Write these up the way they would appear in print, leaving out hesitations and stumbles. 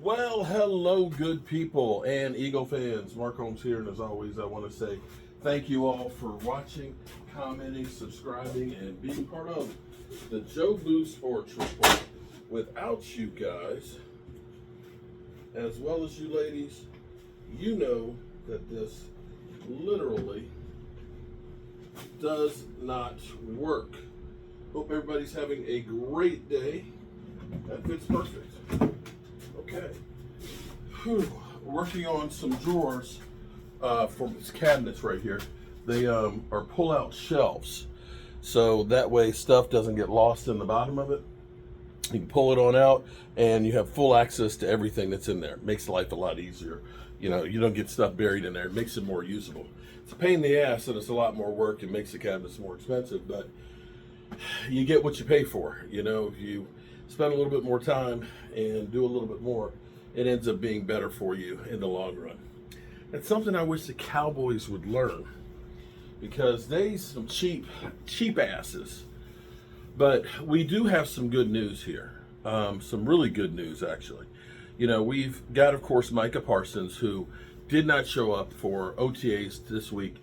Well, hello, good people and Eagle fans. Mark Holmes here, and as always, I want to say thank you all for watching, commenting, subscribing, and being part of the Joe Boo Sports Report. Without you guys, as well as you ladies, you know that this literally does not work. Hope everybody's having a great day. That fits perfect. Okay. Working on some drawers for this cabinets right here. They are pull-out shelves, so that way stuff doesn't get lost in the bottom of it. You can pull it on out, and you have full access to everything that's in there. It makes life a lot easier. You know, you don't get stuff buried in there. It makes it more usable. It's a pain in the ass, and it's a lot more work. It makes the cabinets more expensive, but you get what you pay for. You know, if you spend a little bit more time and do a little bit more, it ends up being better for you in the long run. It's something I wish the Cowboys would learn, because they some cheap asses. But we do have some good news here, some really good news actually. You know, we've got, of course, Micah Parsons, who did not show up for OTAs this week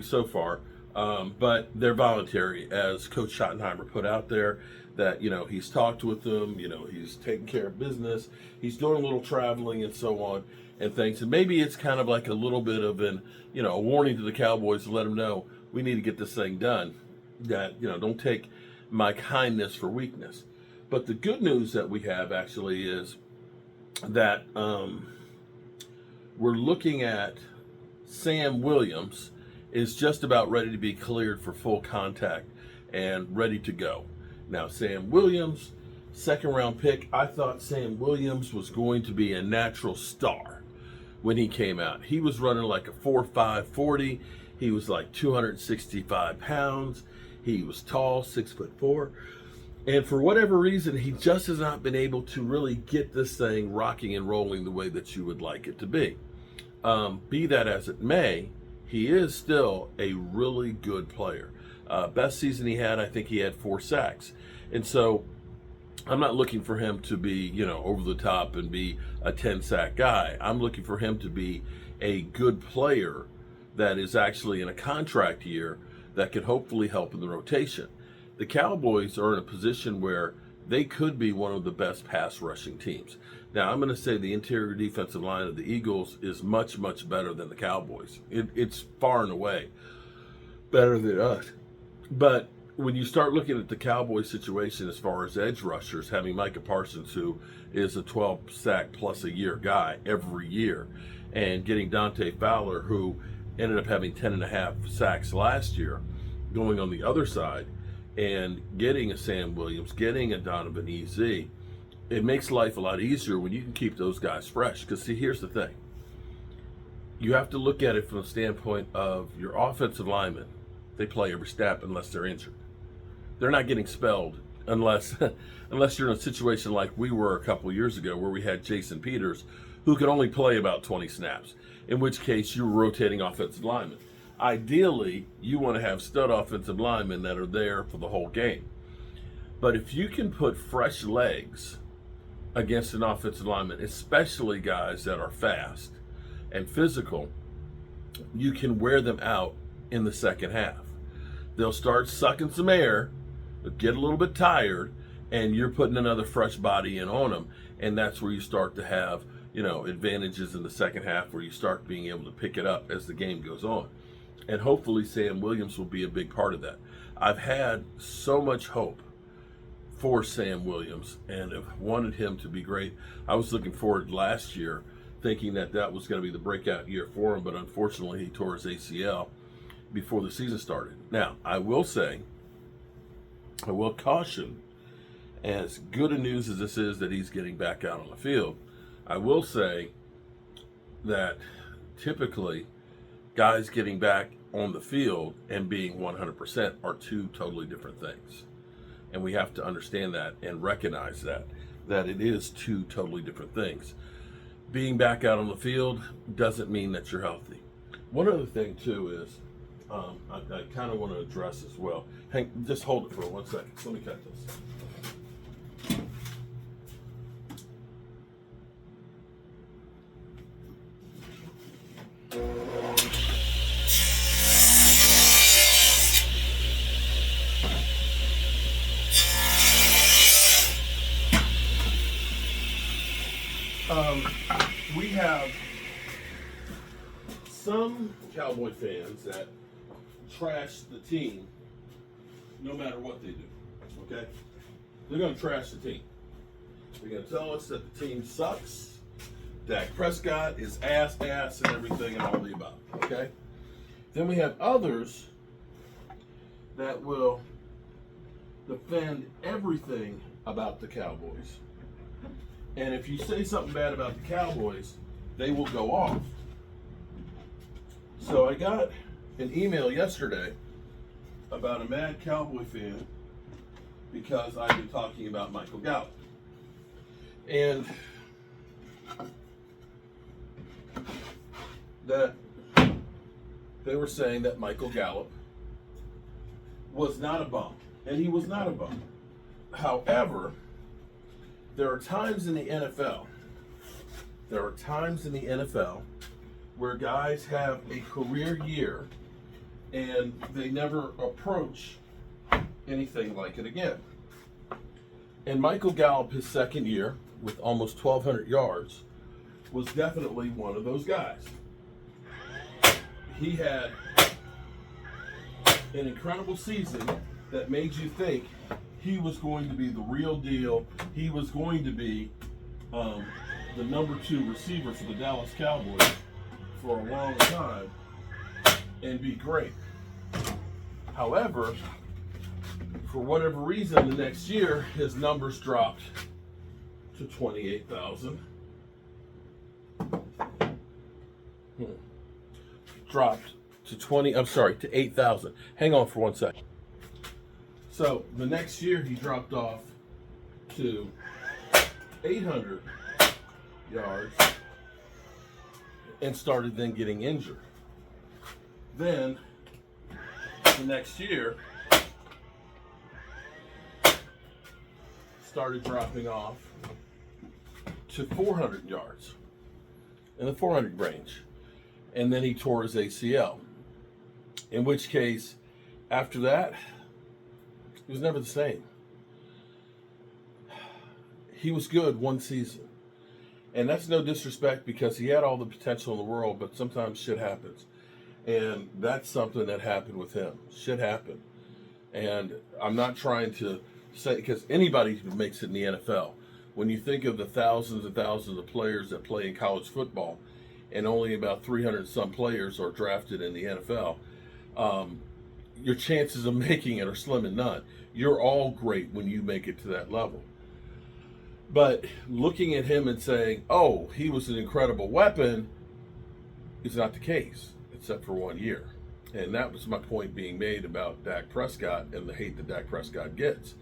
so far, but they're voluntary, as Coach Schottenheimer put out there, that, you know, he's talked with them, you know, he's taking care of business, he's doing a little traveling and so on and things. And maybe it's kind of like a little bit of an, you know, a warning to the Cowboys to let them know we need to get this thing done, that, you know, don't take my kindness for weakness. But the good news that we have actually is that we're looking at Sam Williams is just about ready to be cleared for full contact and ready to go. Now, Sam Williams, second round pick, I thought Sam Williams was going to be a natural star when he came out. He was running like a 4.5 40. He was like 265 pounds. He was tall, 6'4". And for whatever reason, he just has not been able to really get this thing rocking and rolling the way that you would like it to be. Be that as it may, he is still a really good player. Best season he had, I think he had 4 sacks. And so I'm not looking for him to be, you know, over the top and be a 10-sack guy. I'm looking for him to be a good player that is actually in a contract year that could hopefully help in the rotation. The Cowboys are in a position where they could be one of the best pass rushing teams. Now, I'm going to say the interior defensive line of the Eagles is much, much better than the Cowboys. It's far and away better than us. But when you start looking at the Cowboys situation as far as edge rushers, having Micah Parsons, who is a 12-sack plus a year guy every year, and getting Dante Fowler, who ended up having 10.5 sacks last year, going on the other side, and getting a Sam Williams, getting a Donovan EZ, it makes life a lot easier when you can keep those guys fresh. Because, see, here's the thing. You have to look at it from the standpoint of your offensive linemen. They play every snap unless they're injured. They're not getting spelled unless you're in a situation like we were a couple of years ago, where we had Jason Peters, who could only play about 20 snaps, in which case you were rotating offensive linemen. Ideally, you want to have stud offensive linemen that are there for the whole game. But if you can put fresh legs against an offensive lineman, especially guys that are fast and physical, you can wear them out in the second half. They'll start sucking some air, get a little bit tired, and you're putting another fresh body in on them. And that's where you start to have, you know, advantages in the second half, where you start being able to pick it up as the game goes on. And hopefully Sam Williams will be a big part of that. I've had so much hope for Sam Williams and have wanted him to be great. I was looking forward last year, thinking that that was going to be the breakout year for him, but unfortunately he tore his ACL before the season started. Now, I will caution, as good a news as this is that he's getting back out on the field, I will say that typically guys getting back on the field and being 100% are two totally different things. And we have to understand that and recognize that it is two totally different things. Being back out on the field doesn't mean that you're healthy. One other thing too is, I kind of want to address as well. Just hold it for 1 second. Let me cut this. We have some Cowboy fans that trash the team no matter what they do. Okay? They're going to trash the team. They're going to tell us that the team sucks. Dak Prescott is ass, and everything and all the above. Okay? Then we have others that will defend everything about the Cowboys. And if you say something bad about the Cowboys, they will go off. So I got an email yesterday about a mad Cowboy fan because I've been talking about Michael Gallup. And that they were saying that Michael Gallup was not a bum. And he was not a bum. However, there are times in the NFL where guys have a career year and they never approach anything like it again. And Michael Gallup, his second year with almost 1,200 yards, was definitely one of those guys. He had an incredible season that made you think he was going to be the real deal. He was going to be the number 2 receiver for the Dallas Cowboys for a long time and be great. However, for whatever reason, the next year, his numbers dropped to 28,000. Dropped to 8,000. Hang on for 1 second. So the next year he dropped off to 800 yards and started then getting injured. Then the next year started dropping off to 400 yards, in the 400 range. And then he tore his ACL. In which case, after that, he was never the same. He was good one season. And that's no disrespect because he had all the potential in the world, but sometimes shit happens. And that's something that happened with him. Shit happened. And I'm not trying to say, because anybody who makes it in the NFL, when you think of the thousands and thousands of players that play in college football, and only about 300 some players are drafted in the NFL, your chances of making it are slim and none. You're all great when you make it to that level. But looking at him and saying, oh, he was an incredible weapon, is not the case, except for 1 year. And that was my point being made about Dak Prescott and the hate that Dak Prescott gets.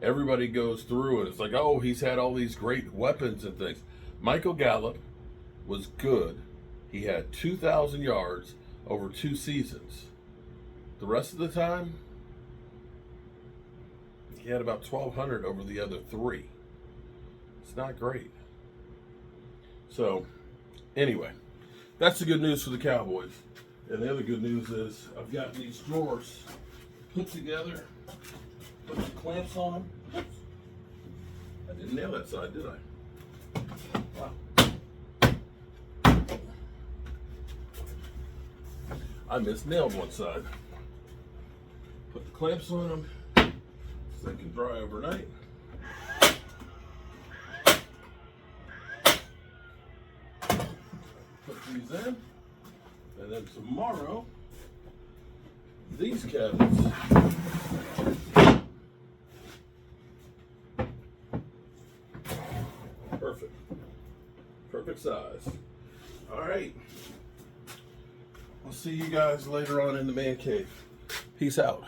Everybody goes through and it's like, oh, he's had all these great weapons and things. Michael Gallup was good. He had 2,000 yards over 2 seasons. The rest of the time, he had about 1,200 over the other 3. It's not great. So, anyway, that's the good news for the Cowboys. And the other good news is I've got these drawers put together, put the clamps on them. Oops. I didn't nail that side, did I? Wow. I misnailed one side. Put the clamps on them so they can dry overnight. Put these in. And then tomorrow, these cabinets perfect size. All right, I'll see you guys later on in the man cave. Peace out.